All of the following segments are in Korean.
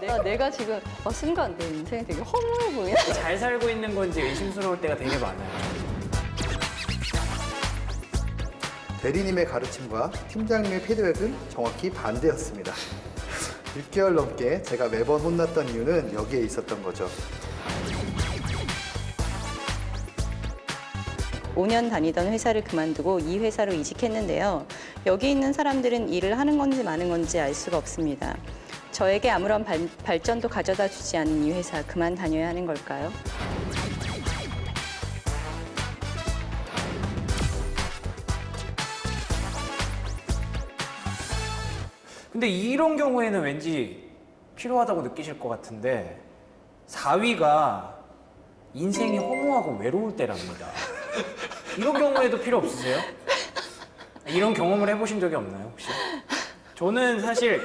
내가 지금 순간 내 인생이 되게 허무해 보이네. 잘 살고 있는 건지 의심스러울 때가 되게 많아요. 대리님의 가르침과 팀장님의 피드백은 정확히 반대였습니다. 6개월 넘게 제가 매번 혼났던 이유는 여기에 있었던 거죠. 5년 다니던 회사를 그만두고 이 회사로 이직했는데요. 여기 있는 사람들은 일을 하는 건지 마는 건지 알 수가 없습니다. 저에게 아무런 발전도 가져다 주지 않는 이 회사 그만 다녀야 하는 걸까요? 근데 이런 경우에는 왠지 필요하다고 느끼실 것 같은데 4위가 인생이 허무하고 외로울 때랍니다. 이런 경우에도 필요 없으세요? 이런 경험을 해보신 적이 없나요, 혹시? 저는 사실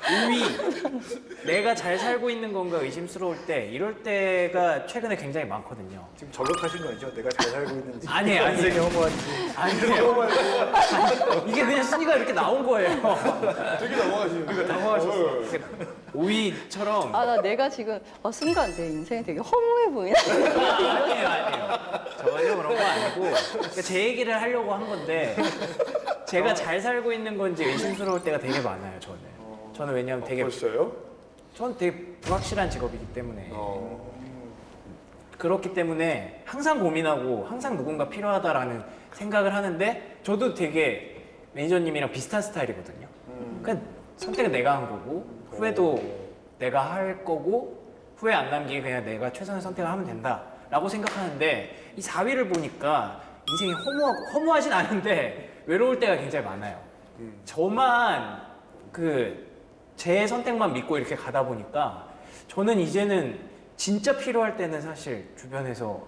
5위, 내가 잘 살고 있는 건가 의심스러울 때, 이럴 때가 최근에 굉장히 많거든요. 지금 저격하신 거 아니죠? 내가 잘 살고 있는지. 아니에요, 아니에요. 인생이 허무한지. 아니에요. 이게 그냥 순위가 이렇게 나온 거예요. 되게 당황하시는데. 당황하셨어요. 5위처럼. 내가 지금 순간 내 인생이 되게 허무해 보이네. 아니에요, 아니에요. 전혀 그런 거 아니고. 그러니까 제 얘기를 하려고 한 건데, 제가 잘 살고 있는 건지 의심스러울 때가 되게 많아요, 저는. 저는 왜냐하면 되게. 벌써요? 저는 되게 불확실한 직업이기 때문에. 그렇기 때문에 항상 고민하고 항상 누군가 필요하다라는 생각을 하는데, 저도 되게 매니저님이랑 비슷한 스타일이거든요. 그러니까 선택은 내가 한 거고, 후회도 내가 할 거고, 후회 안 남기게 그냥 내가 최선의 선택을 하면 된다라고 생각하는데, 이 4위를 보니까 인생이 허무하진 않은데 외로울 때가 굉장히 많아요. 저만 제 선택만 믿고 이렇게 가다 보니까 저는 이제는 진짜 필요할 때는 사실 주변에서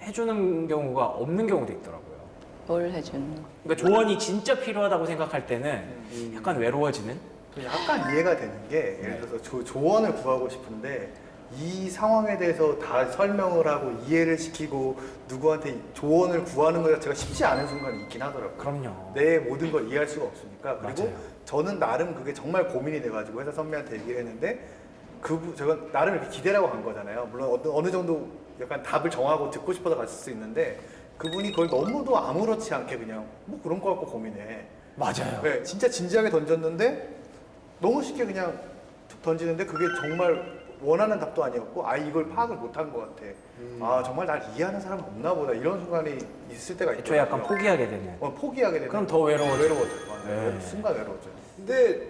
해주는 경우가 없는 경우도 있더라고요. 뭘 해주는? 그러니까 조언이 진짜 필요하다고 생각할 때는 약간 외로워지는? 약간 이해가 되는 게 예를 들어서 조언을 구하고 싶은데 이 상황에 대해서 다 설명을 하고 이해를 시키고 누구한테 조언을 구하는 것 자체가 쉽지 않은 순간이 있긴 하더라고요. 그럼요. 내 모든 걸 이해할 수가 없으니까. 그리고 맞아요. 저는 나름 그게 정말 고민이 돼가지고 회사 선배한테 얘기를 했는데 제가 나름 이렇게 기대라고 간 거잖아요. 물론 어느 정도 약간 답을 정하고 듣고 싶어서 갔을 수 있는데 그분이 그걸 너무도 아무렇지 않게 그냥 뭐 그런 거 갖고 고민해. 맞아요. 네, 진짜 진지하게 던졌는데 너무 쉽게 그냥 툭 던지는데 그게 정말 원하는 답도 아니었고 이걸 파악을 못한 것 같아. 정말 날 이해하는 사람은 없나 보다 이런 순간이 있을 때가 있더라고요. 저 약간 포기하게 되는. 포기하게 되는. 그럼 더 외로워져요. 외로워져요. 순간 외로워져요. 근데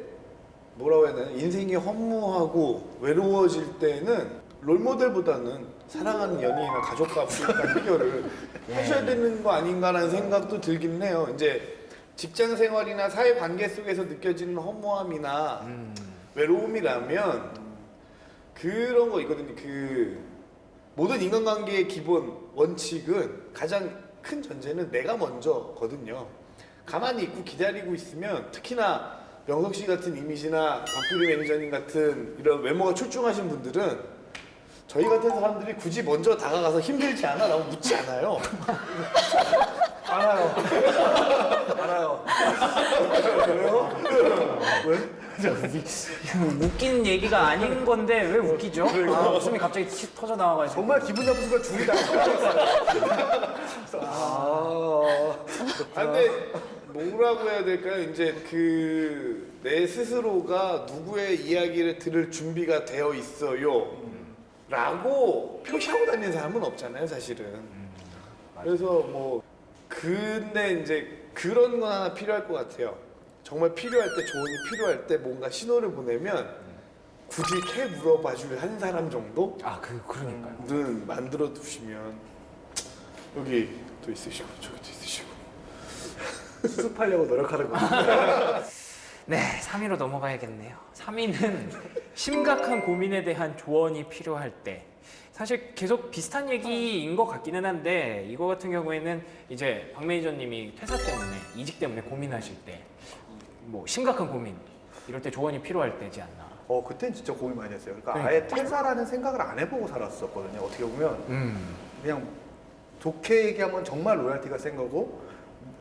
뭐라고 해야 되나? 인생이 허무하고 외로워질 때는 롤모델보다는 사랑하는 연인이나 가족과 부부간 해결을 하셔야 되는 거 아닌가라는 생각도 들긴 해요. 이제 직장 생활이나 사회 관계 속에서 느껴지는 허무함이나 외로움이라면 그런 거 있거든요. 모든 인간관계의 기본 원칙은 가장 큰 전제는 내가 먼저거든요. 가만히 있고 기다리고 있으면 특히나 명석 씨 같은 이미지나 박규리 매니저님 같은 이런 외모가 출중하신 분들은 저희 같은 사람들이 굳이 먼저 다가가서 힘들지 않아? 라고 묻지 않아요. 알아요. 알아요. 왜? 웃긴 얘기가 아닌 건데 왜 웃기죠? 웃음이 갑자기 틱 터져 나와가지고. 정말 기분 나쁜 순간 둘이 다. 근데 뭐라고 해야 될까요? 이제 내 스스로가 누구의 이야기를 들을 준비가 되어 있어요. 라고 표시하고 다니는 사람은 없잖아요, 사실은. 그래서 근데 이제 그런 건 하나 필요할 것 같아요. 정말 필요할 때, 조언이 필요할 때 뭔가 신호를 보내면 굳이 캐 물어봐줄 한 사람 정도? 그러니까요. 는 만들어 두시면 여기 또 있으시고 저기도 있으시고 수습하려고 노력하는 거. 네, 3위로 넘어가야겠네요. 3위는 심각한 고민에 대한 조언이 필요할 때. 사실 계속 비슷한 얘기인 것 같기는 한데 이거 같은 경우에는 이제 박 매니저님이 퇴사 때문에 이직 때문에 고민하실 때 심각한 고민 이럴 때 조언이 필요할 때지 않나. 그땐 진짜 고민 많이 했어요. 그러니까 아예 퇴사라는 생각을 안 해보고 살았었거든요. 어떻게 보면 그냥 좋게 얘기하면 정말 로얄티가 센 거고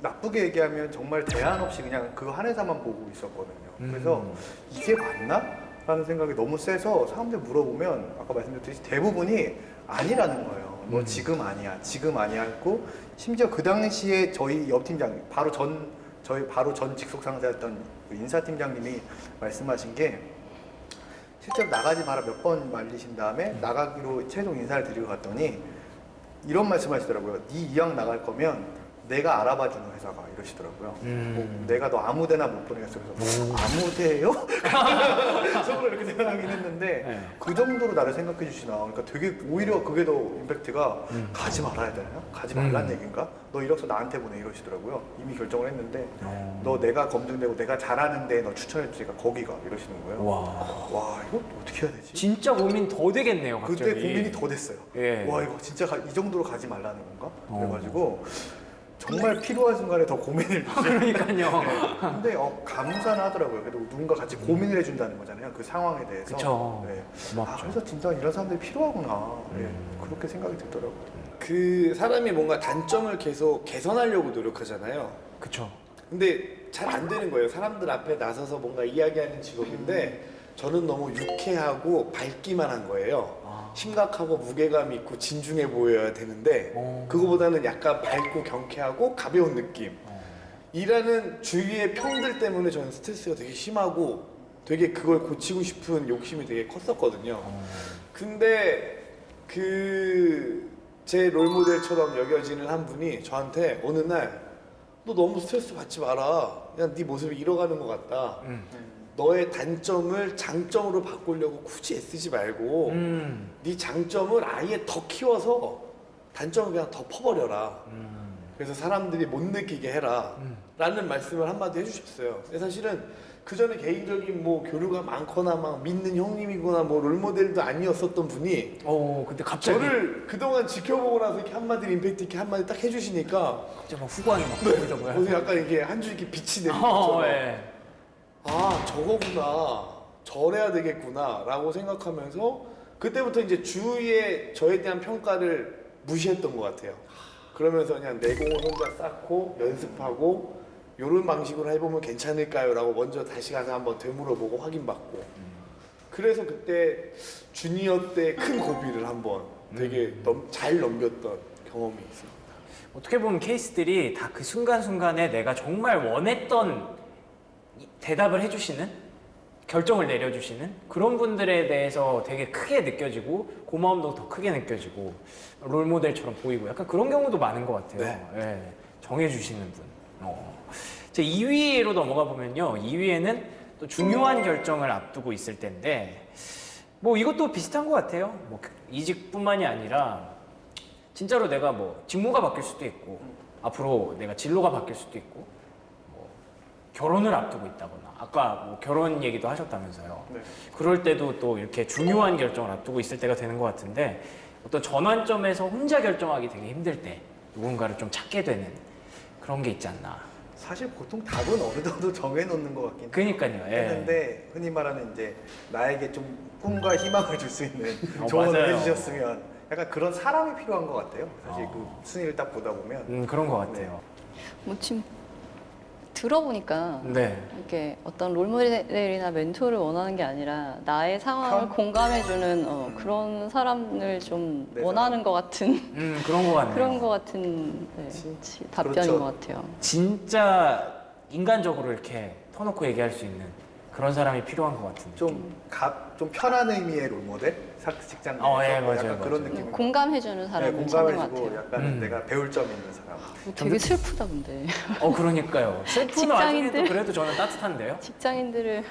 나쁘게 얘기하면 정말 대안 없이 그냥 그 한 회사만 보고 있었거든요. 그래서 이게 맞나? 라는 생각이 너무 세서 사람들 물어보면 아까 말씀드렸듯이 대부분이 아니라는 거예요. 너 지금 아니야, 지금 아니야 했고 심지어 그 당시에 저희 옆 팀장 저희 바로 전 직속 상사였던 그 인사팀장님이 말씀하신 게 실제로 나가지 마라 몇 번 말리신 다음에 나가기로 최종 인사를 드리고 갔더니 이런 말씀하시더라고요. 네 이왕 나갈 거면 내가 알아봐주는 회사가 이러시더라고요. 뭐 내가 너 아무데나 못 보내겠어. 그래서 아무데요? 속으로 이렇게 생각하긴 했는데 네. 그 정도로 나를 생각해 주시나. 그러니까 되게 오히려 그게 더 임팩트가 가지 말아야 되나요? 가지 말란 얘기인가? 너 이력서 나한테 보내 이러시더라고요. 이미 결정을 했는데 너 내가 검증되고 내가 잘하는데 너 추천해 주니까 거기가 이러시는 거예요. 와 이거 어떻게 해야 되지? 진짜 고민 더 되겠네요, 갑자기. 그때 고민이 더 됐어요. 예. 와 이거 진짜 이 정도로 가지 말라는 건가? 그래가지고 정말 필요한 순간에 더 고민을 그러니까요. 근데 감사는 하더라고요. 그래도 누군가 같이 고민을 해준다는 거잖아요. 그 상황에 대해서. 그쵸. 네. 고맙죠. 그래서 진짜 이런 사람들이 필요하구나. 네. 그렇게 생각이 들더라고요. 그 사람이 뭔가 단점을 계속 개선하려고 노력하잖아요. 그쵸. 근데 잘 안 되는 거예요. 사람들 앞에 나서서 뭔가 이야기하는 직업인데 저는 너무 유쾌하고 밝기만 한 거예요. 심각하고 무게감 있고 진중해 보여야 되는데 그거보다는 약간 밝고 경쾌하고 가벼운 느낌. 일하는 주위의 평들 때문에 저는 스트레스가 되게 심하고 되게 그걸 고치고 싶은 욕심이 되게 컸었거든요. 근데 그 제 롤모델처럼 여겨지는 한 분이 저한테 어느 날 너 너무 스트레스 받지 마라. 그냥 네 모습이 잃어가는 것 같다. 너의 단점을 장점으로 바꾸려고 굳이 애쓰지 말고 네 장점을 아예 더 키워서 단점을 그냥 더 퍼버려라. 그래서 사람들이 못 느끼게 해라. 라는 말씀을 한마디 해주셨어요. 근데 사실은 그 전에 개인적인 뭐 교류가 많거나 막 믿는 형님이거나 뭐 롤모델도 아니었었던 분이 근데 갑자기. 저를 그동안 지켜보고 나서 이렇게 한마디 임팩트 있게 한마디 딱 해주시니까 갑자기 막 후광이 막 보이더라고요. 그래서 약간 이게 한 줄 이렇게 빛이 내리는 것처럼 예. 아 저거구나 저래야 되겠구나 라고 생각하면서 그때부터 이제 주위에 저에 대한 평가를 무시했던 것 같아요. 그러면서 그냥 내공을 혼자 쌓고 연습하고 이런 방식으로 해보면 괜찮을까요? 라고 먼저 다시 가서 한번 되물어보고 확인받고 그래서 그때 주니어 때 큰 고비를 한번 되게 잘 넘겼던 경험이 있습니다. 어떻게 보면 케이스들이 다 그 순간순간에 내가 정말 원했던 대답을 해주시는, 결정을 내려주시는 그런 분들에 대해서 되게 크게 느껴지고 고마움도 더 크게 느껴지고 롤모델처럼 보이고 약간 그런 경우도 많은 것 같아요. 네. 예, 정해주시는 분. 제 2위로 넘어가 보면요. 2위에는 또 중요한 결정을 앞두고 있을 텐데 뭐 이것도 비슷한 것 같아요. 뭐 이직뿐만이 아니라 진짜로 내가 뭐 직무가 바뀔 수도 있고 앞으로 내가 진로가 바뀔 수도 있고 뭐 결혼을 앞두고 있다거나 아까 뭐 결혼 얘기도 하셨다면서요. 네. 그럴 때도 또 이렇게 중요한 결정을 앞두고 있을 때가 되는 것 같은데 어떤 전환점에서 혼자 결정하기 되게 힘들 때 누군가를 좀 찾게 되는 그런 게 있지 않나. 사실 보통 답은 어느 정도 정해놓는 것 같긴 그러니까요. 예. 했는데 흔히 말하는 이제 나에게 좀 꿈과 희망을 줄 수 있는 맞아요. 조언을 해주셨으면 약간 그런 사람이 필요한 것 같아요. 사실 그 순위를 딱 보다 보면 그런 것 같아요. 뭐 지금 들어보니까 네. 이렇게 어떤 롤모델이나 멘토를 원하는 게 아니라 나의 상황을 편? 공감해주는 그런 사람을 좀 내 원하는 것 같은 그런 것 같네요. 그런 것 같은 답변인 그렇죠. 것 같아요. 진짜 인간적으로 이렇게 터놓고 얘기할 수 있는 그런 사람이 필요한 것 같은데. 좀 편한 의미의 롤모델? 직장 내에서 예, 맞아요, 약간 그런 맞아요. 느낌. 공감해주는 사람을 네, 찾는 것 공감해주고 같아요. 약간 내가 배울 점이 있는 사람. 되게 슬프다 근데 그러니까요. 슬픈 와중에도 직장인들. 그래도 저는 따뜻한데요. 직장인들의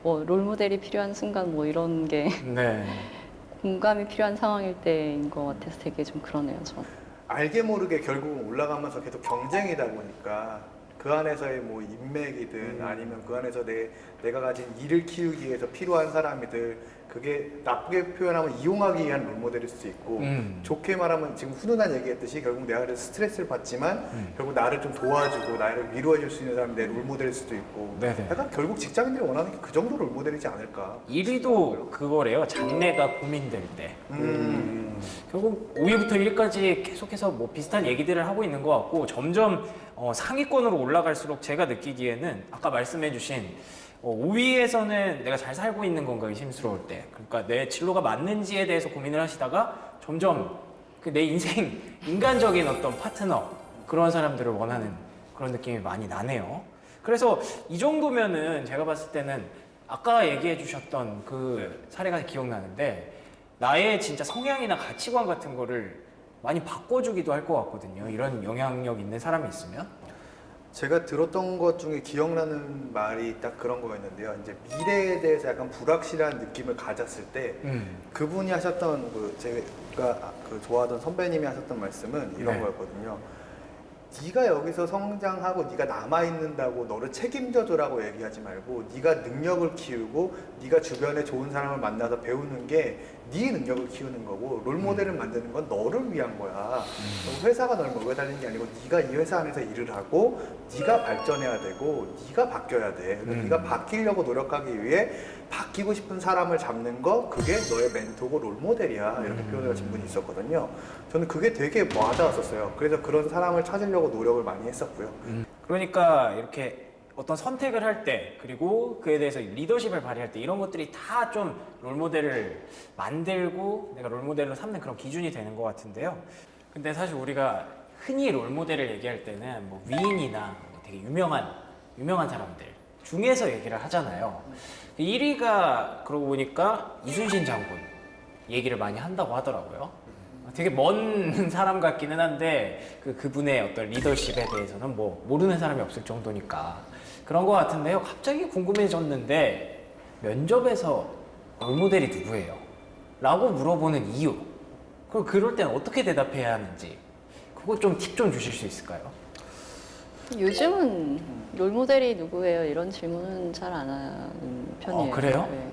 뭐 롤모델이 필요한 순간 뭐 이런 게 네. 공감이 필요한 상황일 때인 것 같아서 되게 좀 그러네요. 저는. 알게 모르게 결국은 올라가면서 계속 경쟁이다 보니까 그 안에서의 뭐 인맥이든 아니면 그 안에서 내가 가진 일을 키우기 위해서 필요한 사람이들 그게 나쁘게 표현하면 이용하기 위한 롤모델일 수도 있고 좋게 말하면 지금 훈훈한 얘기했듯이 결국 내가 그래서 스트레스를 받지만 결국 나를 좀 도와주고 나를 위로해줄 수 있는 사람이 내 롤모델일 수도 있고 네네. 약간 결국 직장인들이 원하는 게 그 정도 롤모델이지 않을까. 1위도 그거래요. 장래가 고민될 때. 결국 5위부터 1위까지 계속해서 뭐 비슷한 얘기들을 하고 있는 것 같고 점점 상위권으로 올라갈수록 제가 느끼기에는 아까 말씀해주신 5위에서는 내가 잘 살고 있는 건가 의심스러울 때, 그러니까 내 진로가 맞는지에 대해서 고민을 하시다가 점점 그 내 인생 인간적인 어떤 파트너 그런 사람들을 원하는 그런 느낌이 많이 나네요. 그래서 이 정도면은 제가 봤을 때는 아까 얘기해 주셨던 그 사례가 기억나는데 나의 진짜 성향이나 가치관 같은 거를 많이 바꿔주기도 할 것 같거든요. 이런 영향력 있는 사람이 있으면. 제가 들었던 것 중에 기억나는 말이 딱 그런 거였는데요. 이제 미래에 대해서 약간 불확실한 느낌을 가졌을 때 그분이 하셨던 제가 좋아하던 선배님이 하셨던 말씀은 이런 네. 거였거든요. 네가 여기서 성장하고 네가 남아있는다고 너를 책임져줘라고 얘기하지 말고 네가 능력을 키우고 네가 주변에 좋은 사람을 만나서 배우는 게 네 능력을 키우는 거고 롤모델을 만드는 건 너를 위한 거야. 회사가 널 먹여 살리는 게 아니고 네가 이 회사 안에서 일을 하고 네가 발전해야 되고 네가 바뀌어야 돼. 네가 바뀌려고 노력하기 위해 바뀌고 싶은 사람을 잡는 거 그게 너의 멘토고 롤모델이야. 이렇게 표현을 하신 분이 있었거든요. 저는 그게 되게 와닿았었어요. 그래서 그런 사람을 찾으려고 노력을 많이 했었고요. 그러니까 이렇게 어떤 선택을 할 때 그리고 그에 대해서 리더십을 발휘할 때 이런 것들이 다 좀 롤모델을 만들고 내가 롤모델로 삼는 그런 기준이 되는 것 같은데요. 근데 사실 우리가 흔히 롤모델을 얘기할 때는 뭐 위인이나 뭐 되게 유명한 사람들 중에서 얘기를 하잖아요. 1위가 그러고 보니까 이순신 장군 얘기를 많이 한다고 하더라고요. 되게 먼 사람 같기는 한데 그분의 어떤 리더십에 대해서는 뭐 모르는 사람이 없을 정도니까 그런 것 같은데요. 갑자기 궁금해졌는데 면접에서 롤모델이 누구예요? 라고 물어보는 이유 그리고 그럴 때는 어떻게 대답해야 하는지 그거 좀 팁 좀 주실 수 있을까요? 요즘은 롤모델이 누구예요? 이런 질문은 잘 안 하는 편이에요. 그래요? 네.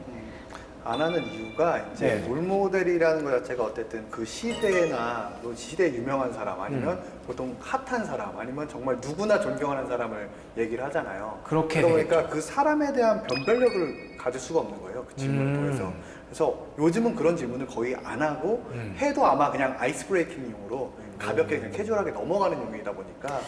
안 하는 이유가 이제 네. 롤모델이라는 것 자체가 어쨌든 그 시대나 또 시대에 유명한 사람 아니면 보통 핫한 사람 아니면 정말 누구나 존경하는 사람을 얘기를 하잖아요. 그렇게 그러니까 되겠죠. 그 사람에 대한 변별력을 가질 수가 없는 거예요. 그 질문을 통해서. 그래서 요즘은 그런 질문을 거의 안 하고 해도 아마 그냥 아이스 브레이킹용으로 가볍게 그냥 캐주얼하게 넘어가는 용이다 보니까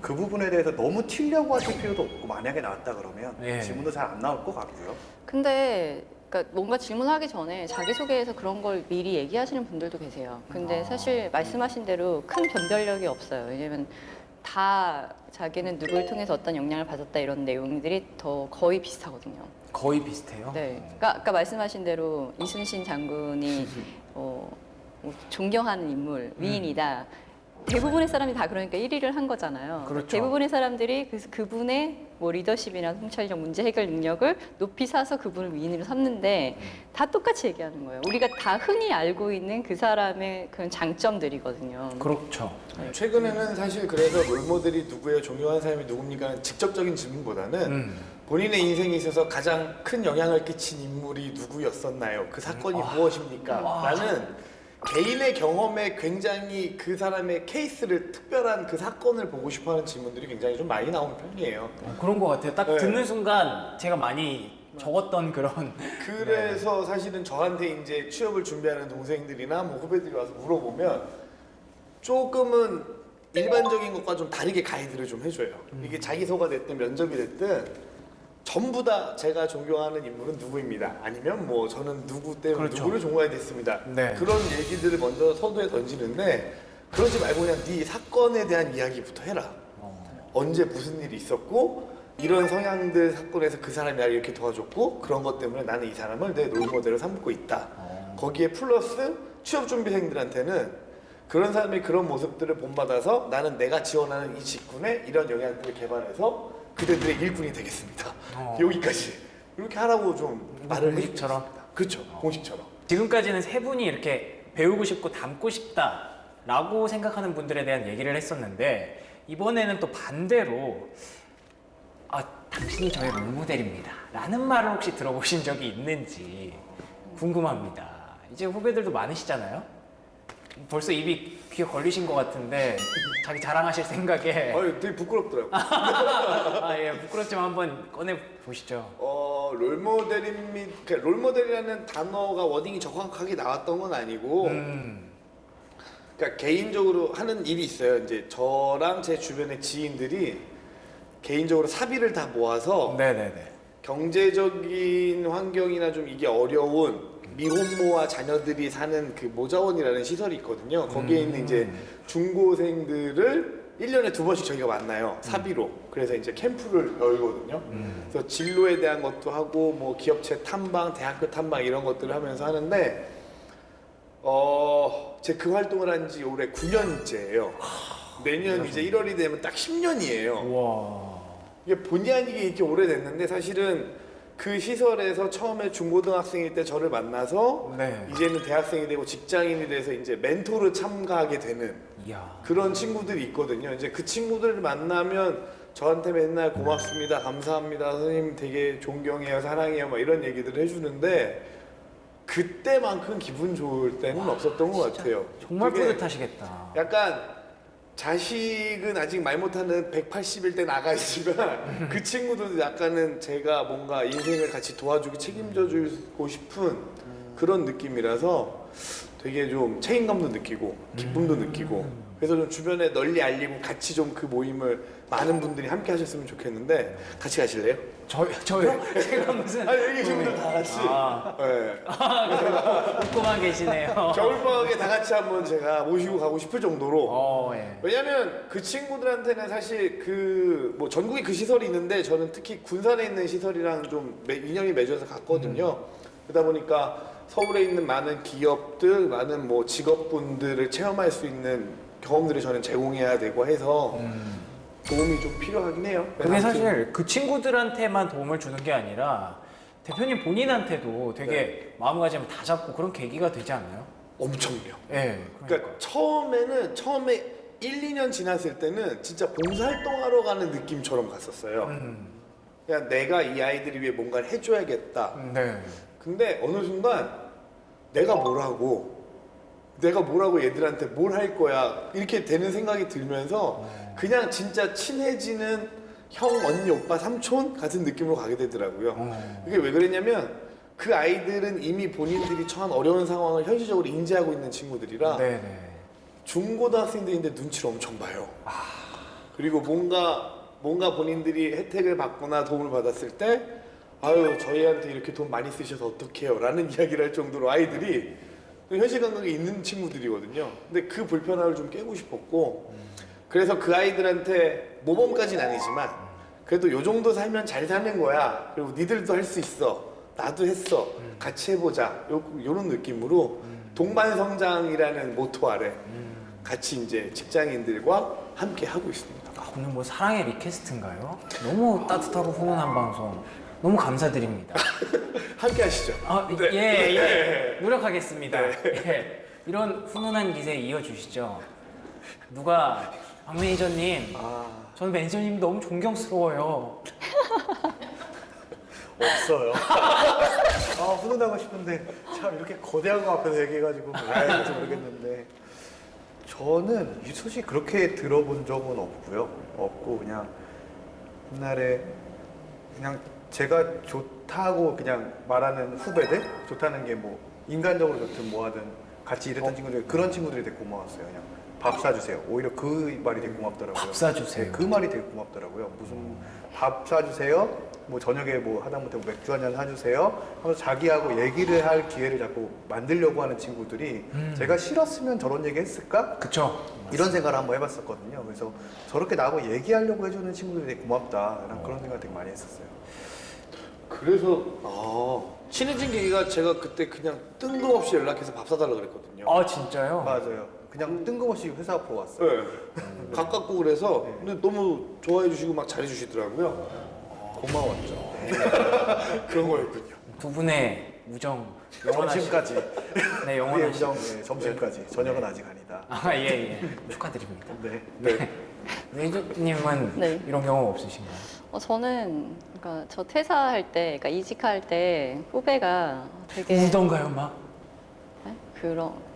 그 부분에 대해서 너무 튀려고 하실 필요도 없고 만약에 나왔다 그러면 예. 질문도 잘 안 나올 것 같고요. 근데 그러니까 뭔가 질문하기 전에 자기소개에서 그런 걸 미리 얘기하시는 분들도 계세요. 근데 사실 말씀하신 대로 큰 변별력이 없어요. 왜냐면 다 자기는 누구를 통해서 어떤 영향을 받았다 이런 내용들이 더 거의 비슷하거든요. 거의 비슷해요. 네. 그러니까 아까 말씀하신 대로 이순신 장군이 뭐 존경하는 인물, 위인이다. 대부분의 사람이 다 그러니까 1위를 한 거잖아요. 그렇죠. 대부분의 사람들이 그분의 뭐 리더십이나 통찰력, 문제 해결 능력을 높이 사서 그분을 위인으로 삼는데 다 똑같이 얘기하는 거예요. 우리가 다 흔히 알고 있는 그 사람의 그런 장점들이거든요. 그렇죠. 최근에는 사실 그래서 롤모델이 누구예요, 존경하는 사람이 누굽니까 직접적인 질문보다는 본인의 인생에 있어서 가장 큰 영향을 끼친 인물이 누구였었나요? 그 사건이 무엇입니까? 라는 개인의 경험에 굉장히 그 사람의 케이스를 특별한 그 사건을 보고 싶어하는 질문들이 굉장히 좀 많이 나오는 편이에요. 그런 것 같아요. 딱 네. 듣는 순간 제가 많이 적었던 그런 그래서 사실은 저한테 이제 취업을 준비하는 동생들이나 뭐 후배들이 와서 물어보면 조금은 일반적인 것과 좀 다르게 가이드를 좀 해줘요. 이게 자기소가 됐든 면접이 됐든 전부 다 제가 존경하는 인물은 누구입니다. 아니면 뭐 저는 누구 때문에 그렇죠. 누구를 존경하게 됐습니다. 네. 그런 얘기들을 먼저 서두에 던지는데 그러지 말고 그냥 네 사건에 대한 이야기부터 해라. 언제 무슨 일이 있었고 이런 성향들 사건에서 그 사람이 나를 이렇게 도와줬고 그런 것 때문에 나는 이 사람을 내 롤모델로 삼고 있다. 거기에 플러스 취업준비생들한테는 그런 사람의 그런 모습들을 본받아서 나는 내가 지원하는 이 직군에 이런 영향력을 개발해서 그들의 일꾼이 되겠습니다. 여기까지 이렇게 하라고 좀 말을 공식처럼? 해주셨습니다. 그렇죠. 공식처럼. 지금까지는 세 분이 이렇게 배우고 싶고 닮고 싶다라고 생각하는 분들에 대한 얘기를 했었는데 이번에는 또 반대로 당신이 저의 롤모델입니다 라는 말을 혹시 들어보신 적이 있는지 궁금합니다. 이제 후배들도 많으시잖아요. 벌써 입이 귀에 걸리신 것 같은데 자기 자랑하실 생각에 되게 부끄럽더라고요. 예, 부끄럽지만 한번 꺼내 보시죠. 그러니까 롤모델이라는 단어가 워딩이 정확하게 나왔던 건 아니고 그러니까 개인적으로 하는 일이 있어요. 이제 저랑 제 주변의 지인들이 개인적으로 사비를 다 모아서 네네네. 경제적인 환경이나 좀 이게 어려운 미혼모와 자녀들이 사는 그 모자원이라는 시설이 있거든요. 거기에 있는 이제 중고생들을 1년에 2번씩 저희가 만나요. 사비로. 그래서 이제 캠프를 열거든요. 그래서 진로에 대한 것도 하고 뭐 기업체 탐방, 대학교 탐방 이런 것들을 하면서 하는데 제가 그 활동을 한 지 올해 9년째예요. 내년 이제 1월이 되면 딱 10년이에요. 와. 이게 본의 아니게 이렇게 오래됐는데 사실은 그 시설에서 처음에 중고등학생일 때 저를 만나서 네. 이제는 대학생이 되고 직장인이 돼서 이제 멘토를 참가하게 되는 이야. 그런 친구들이 있거든요. 이제 그 친구들을 만나면 저한테 맨날 고맙습니다, 감사합니다, 선생님 되게 존경해요, 사랑해요, 막 이런 얘기들을 해주는데 그때만큼 기분 좋을 때는 없었던 것 같아요. 정말 되게 뿌듯하시겠다. 약간 자식은 아직 말 못하는 180일 된 아가씨지만 그 친구들도 약간은 제가 뭔가 인생을 같이 도와주고 책임져 주고 싶은 그런 느낌이라서 되게 좀 책임감도 느끼고 기쁨도 느끼고 그래서 좀 주변에 널리 알리고 같이 좀 그 모임을 많은 분들이 함께 하셨으면 좋겠는데 같이 가실래요? 저요? 제가 무슨 아니 여기 친구들 다 같이 아. 네. 웃고만 계시네요. 겨울방학에 다 같이 한번 제가 모시고 가고 싶을 정도로 예. 왜냐면 그 친구들한테는 사실 그 뭐 전국에 그 시설이 있는데 저는 특히 군산에 있는 시설이랑 좀 인연이 맺어서 갔거든요. 그러다 보니까 서울에 있는 많은 기업들, 많은 뭐 직업분들을 체험할 수 있는 경험들을 저는 제공해야 되고 해서 도움이 좀 필요하긴 해요. 그게 사실 그 친구들한테만 도움을 주는 게 아니라 대표님 본인한테도 되게 마음가짐을 다 잡고 그런 계기가 되지 않나요? 엄청요. 예. 그러니까 처음에 1, 2년 지났을 때는 진짜 봉사활동하러 가는 느낌처럼 갔었어요. 그냥 내가 이 아이들을 위해 뭔가를 해줘야겠다. 네. 근데 어느 순간 내가 뭐라고 얘들한테 뭘 할 거야 이렇게 되는 생각이 들면서 그냥 진짜 친해지는 형, 언니, 오빠, 삼촌 같은 느낌으로 가게 되더라고요. 이게 왜 그랬냐면 그 아이들은 이미 본인들이 처한 어려운 상황을 현실적으로 인지하고 있는 친구들이라 네네. 중고등학생들인데 눈치를 엄청 봐요. 그리고 뭔가 본인들이 혜택을 받거나 도움을 받았을 때 아유 저희한테 이렇게 돈 많이 쓰셔서 어떡해요 라는 이야기를 할 정도로 아이들이 현실 감각이 있는 친구들이거든요. 근데 그 불편함을 좀 깨고 싶었고 그래서 그 아이들한테 모범까지는 아니지만 그래도 요 정도 살면 잘 사는 거야. 그리고 니들도 할 수 있어. 나도 했어. 같이 해보자. 요런 느낌으로 동반성장이라는 모토 아래 같이 이제 직장인들과 함께 하고 있습니다. 오늘 뭐 사랑의 리퀘스트인가요? 너무 따뜻하고 훈훈한 방송 너무 감사드립니다. 함께 하시죠. 예. 노력하겠습니다. 예. 이런 훈훈한 기세 이어주시죠. 누가 박 매니저님, 저는 매니저님 너무 존경스러워요. 없어요. 훈훈하고 싶은데 참 이렇게 거대한 거 앞에서 얘기해가지고 왜 할지 모르겠는데 저는 이 소식 그렇게 들어본 적은 없고 그냥 옛날에 그냥 제가 좋다고 그냥 말하는 후배들 좋다는 게 뭐 인간적으로 좋든 뭐하든 같이 일했던 친구들 그런 친구들이 되게 고마웠어요. 그냥 밥 사주세요. 오히려 그 말이 되게 고맙더라고요. 밥 사주세요. 네, 그 말이 되게 고맙더라고요. 무슨 밥 사주세요. 뭐 저녁에 뭐 하다못해 뭐 맥주 한잔 사주세요. 하면서 자기하고 얘기를 할 기회를 자꾸 만들려고 하는 친구들이 제가 싫었으면 저런 얘기 했을까? 그쵸? 이런 생각을 한번 해봤었거든요. 그래서 저렇게 나하고 얘기하려고 해주는 친구들이 되게 고맙다. 그런 생각을 되게 많이 했었어요. 그래서 친해진 계기가 제가 그때 그냥 뜬금없이 연락해서 밥 사달라 그랬거든요. 아 진짜요? 맞아요. 그냥 뜬금없이 회사 앞으로 왔어요. 네. 가깝고 그래서 근데 너무 좋아해 주시고 막 잘해 주시더라고요. 고마웠죠. 그런 거였군요. 두 분의 우정 영원하시. 점심까지. 네 우리의 영원하시. 우정, 네, 점심까지. 저녁은 아직 아니다. 예. 축하드립니다. 네. 매니저님은 네. 이런 경험 없으신가요? 저는 그러니까 저 퇴사할 때, 그러니까 이직할 때 후배가 되게 울던가요 막? 네?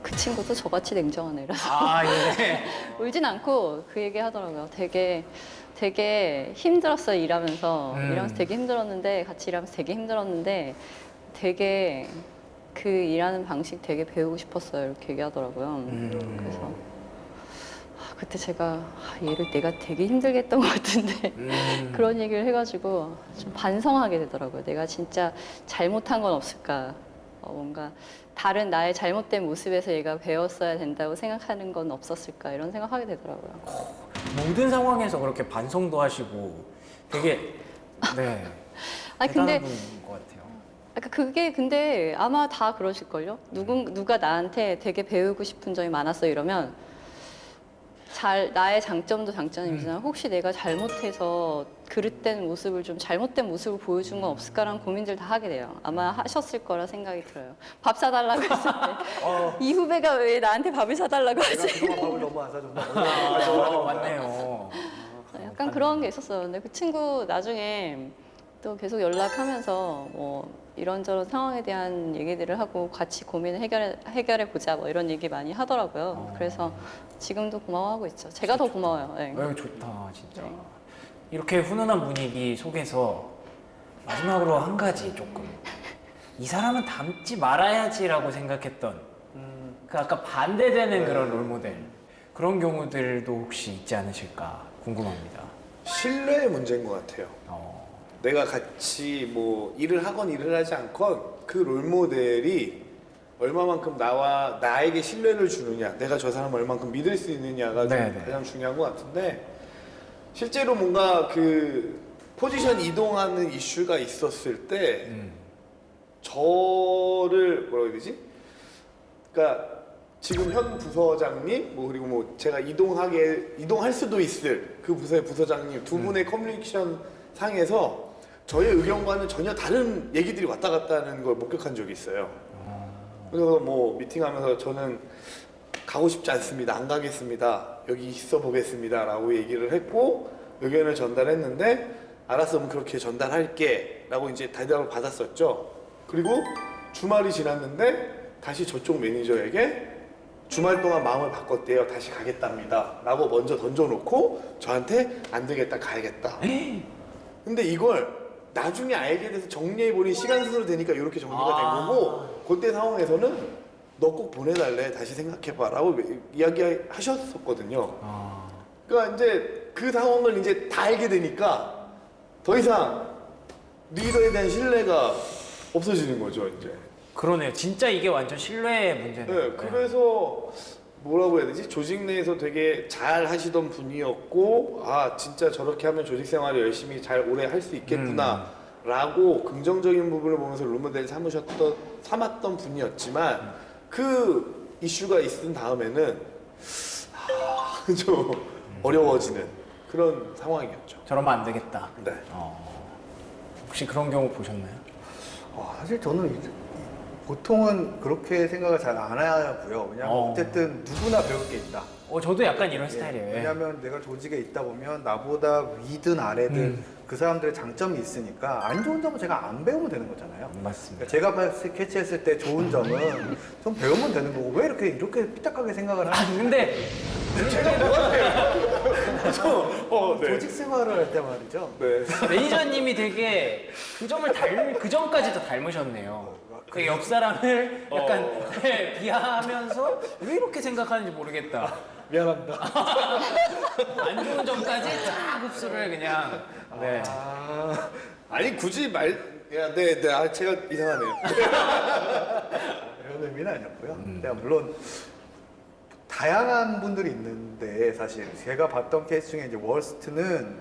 그 친구도 저같이 냉정한 애라서 예. 울진 않고 그 얘기 하더라고요. 되게 힘들었어요, 일하면서. 일하면서 되게 힘들었는데, 같이 일하면서 되게 힘들었는데, 되게 그 일하는 방식 되게 배우고 싶었어요. 이렇게 얘기하더라고요. 그래서 그때 제가 얘를 내가 되게 힘들게 했던 것 같은데 그런 얘기를 해가지고 좀 반성하게 되더라고요. 내가 진짜 잘못한 건 없을까? 뭔가 다른 나의 잘못된 모습에서 얘가 배웠어야 된다고 생각하는 건 없었을까? 이런 생각하게 되더라고요. 모든 상황에서 그렇게 반성도 하시고 되게 네 아니 대단한 근데 분인 것 같아요. 그게 근데 아마 다 그러실걸요? 누가 나한테 되게 배우고 싶은 점이 많았어 이러면 나의 장점도 장점이지만 혹시 내가 잘못해서 그릇된 모습을 좀 잘못된 모습을 보여준 건 없을까라는 고민들 다 하게 돼요. 아마 하셨을 거라 생각이 들어요. 밥 사달라고 했을 때 이 후배가 왜 나한테 밥을 사달라고 내가 하지? 그동안 밥을 너무 안 사줬나? 맞네요. 약간 그런 게 있었어요. 근데 그 친구 나중에 또 계속 연락하면서 뭐 이런저런 상황에 대한 얘기들을 하고 같이 고민을 해결해 보자 뭐 이런 얘기 많이 하더라고요. 그래서 지금도 고마워하고 있죠. 제가 더 고마워요. 네. 좋다 진짜. 네. 이렇게 훈훈한 분위기 속에서 마지막으로 한 가지 조금 이 사람은 닮지 말아야지라고 생각했던 그 아까 반대되는 그런 롤모델 그런 경우들도 혹시 있지 않으실까 궁금합니다. 신뢰의 문제인 것 같아요. 내가 같이 뭐 일을 하건 일을 하지 않건 그 롤모델이 얼마만큼 나에게 신뢰를 주느냐, 내가 저 사람을 얼마만큼 믿을 수 있느냐가 좀 네네. 가장 중요한 것 같은데 실제로 뭔가 그 포지션 이동하는 이슈가 있었을 때 저를 뭐라고 해야 되지? 그러니까 지금 현 부서장님 뭐 그리고 뭐 제가 이동할 수도 있을 그 부서의 부서장님 두 분의 커뮤니케이션 상에서 저의 의견과는 전혀 다른 얘기들이 왔다 갔다 하는 걸 목격한 적이 있어요. 그래서 뭐 미팅하면서 저는 가고 싶지 않습니다. 안 가겠습니다. 여기 있어 보겠습니다. 라고 얘기를 했고 의견을 전달했는데 알았어 그럼 그렇게 전달할게 라고 이제 대답을 받았었죠. 그리고 주말이 지났는데 다시 저쪽 매니저에게 주말 동안 마음을 바꿨대요. 다시 가겠답니다. 라고 먼저 던져놓고 저한테 안 되겠다 가야겠다. 근데 이걸 나중에 알게 돼서 정리해보니 시간 순으로 되니까 이렇게 정리가 된 거고 그때 상황에서는 너 꼭 보내달래 다시 생각해봐 라고 이야기하셨었거든요. 그러니까 이제 그 상황을 이제 다 알게 되니까 더 이상 리더에 대한 신뢰가 없어지는 거죠 이제. 그러네요. 진짜 이게 완전 신뢰의 문제네요. 네, 그래서 뭐라고 해야 되지? 조직 내에서 되게 잘 하시던 분이었고 아 진짜 저렇게 하면 조직 생활을 열심히 잘 오래 할 수 있겠구나 라고 긍정적인 부분을 보면서 롤모델 삼았던 분이었지만 그 이슈가 있은 다음에는 좀 어려워지는 그런 상황이었죠. 저러면 안 되겠다. 네. 혹시 그런 경우 보셨나요? 사실 저는 보통은 그렇게 생각을 잘 안 하고요. 왜냐하면 어쨌든 누구나 배울 게 있다. 저도 약간 이런 스타일이에요. 왜냐하면 내가 조직에 있다 보면 나보다 위든 아래든 그 사람들의 장점이 있으니까 안 좋은 점은 제가 안 배우면 되는 거잖아요. 맞습니다. 그러니까 제가 캐치했을 때 좋은 점은 좀 배우면 되는 거고 왜 이렇게 삐딱하게 생각을 하는 근데 제가 뭐가 돼요? 네. 조직 생활을 할 때 말이죠. 네. 매니저님이 되게 그 점을 그 점까지도 닮으셨네요. 그 옆 사람을 약간 비하하면서 왜 이렇게 생각하는지 모르겠다. 미안합니다. 안 좋은 점까지 쫙 흡수를 그냥. 네. 아니 굳이 제가 이상하네요. 이런 의미는 아니었고요. 제가 물론 다양한 분들이 있는데 사실 제가 봤던 케이스 중에 이제 워스트는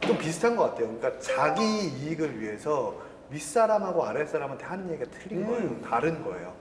좀 비슷한 것 같아요. 그러니까 자기 이익을 위해서 윗사람하고 아랫사람한테 하는 얘기가 틀린 거예요. 다른 거예요.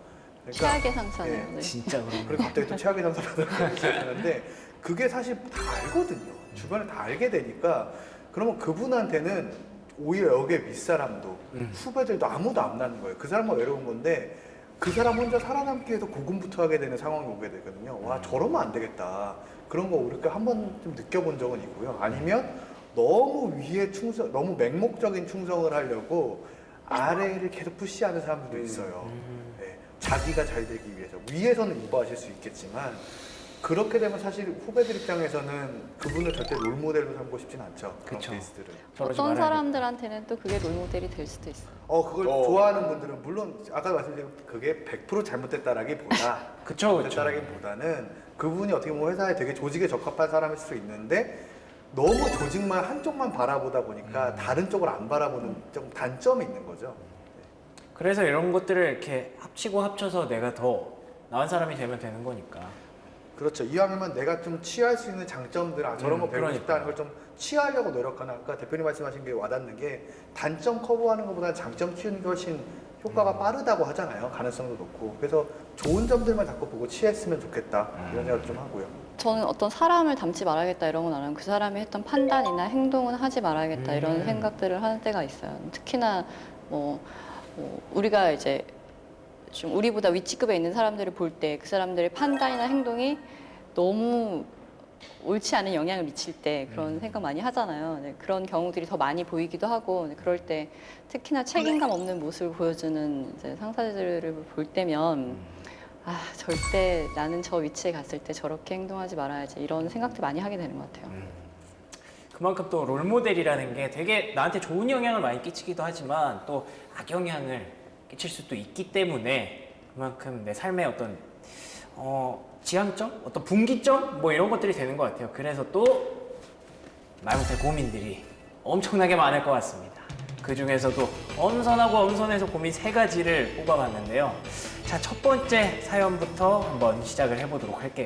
그러니까 최악의 상사네요. 네. 진짜 그런 그리고 갑자기 또 최악의 상사라는 시작하는데 그게 사실 다 알거든요. 주변에 다 알게 되니까 그러면 그분한테는 오히려 여기에 윗사람도 후배들도 아무도 안 나는 거예요. 그 사람만 외로운 건데 그 사람 혼자 살아남기 위해서 고군분투하게 되는 상황이 오게 되거든요. 와 저러면 안 되겠다. 그런 거 우리가 한번 좀 느껴본 적은 있고요. 아니면 너무 위에 너무 맹목적인 충성을 하려고 아래를 계속 푸시하는 사람들도 있어요. 네, 자기가 잘 되기 위해서 위에서는 유보하실 수 있겠지만 그렇게 되면 사실 후배들 입장에서는 그분을 절대 롤모델로 삼고 싶진 않죠. 그런 그쵸. 케이스들은. 저러지 어떤 말아야 사람들한테는 또 그게 롤모델이 될 수도 있어요. 그걸 좋아하는 분들은 물론 아까 말씀드린 그게 100% 잘못됐다라기보다 그쵸, 그쵸. 잘못됐다라기보다는 그분이 어떻게 보면 회사에 되게 조직에 적합한 사람일 수 있는데 너무 조직만 한쪽만 바라보다 보니까 다른 쪽을 안 바라보는 좀 단점이 있는 거죠. 그래서 이런 것들을 이렇게 합치고 합쳐서 내가 더 나은 사람이 되면 되는 거니까. 그렇죠. 이왕이면 내가 좀 취할 수 있는 장점들, 저런 거 배우고 그러니까요. 싶다는 걸 좀 취하려고 노력하는, 아까 대표님 말씀하신 게 와닿는 게 단점 커버하는 것보다 장점 키우는 게 훨씬 효과가 빠르다고 하잖아요. 가능성도 높고. 그래서 좋은 점들만 자꾸 보고 취했으면 좋겠다. 이런 생각 좀 하고요. 저는 어떤 사람을 닮지 말아야겠다 이런 건 안 하고 그 사람이 했던 판단이나 행동은 하지 말아야겠다 이런 생각들을 하는 때가 있어요. 특히나 우리가 이제 좀 우리보다 위치급에 있는 사람들을 볼 때 그 사람들의 판단이나 행동이 너무 옳지 않은 영향을 미칠 때 그런 생각 많이 하잖아요. 네, 그런 경우들이 더 많이 보이기도 하고, 네, 그럴 때 특히나 책임감 없는 모습을 보여주는 이제 상사들을 볼 때면 절대 나는 저 위치에 갔을 때 저렇게 행동하지 말아야지 이런 생각들 많이 하게 되는 것 같아요. 그만큼 또 롤모델이라는 게 되게 나한테 좋은 영향을 많이 끼치기도 하지만 또 악영향을 끼칠 수도 있기 때문에 그만큼 내 삶의 어떤 지향점? 어떤 분기점? 뭐 이런 것들이 되는 것 같아요. 그래서 또 말 못할 고민들이 엄청나게 많을 것 같습니다. 그 중에서도 엄선하고 엄선해서 고민 3가지를 뽑아봤는데요. 자, 첫 번째 사연부터 한번 시작을 해보도록 할게요.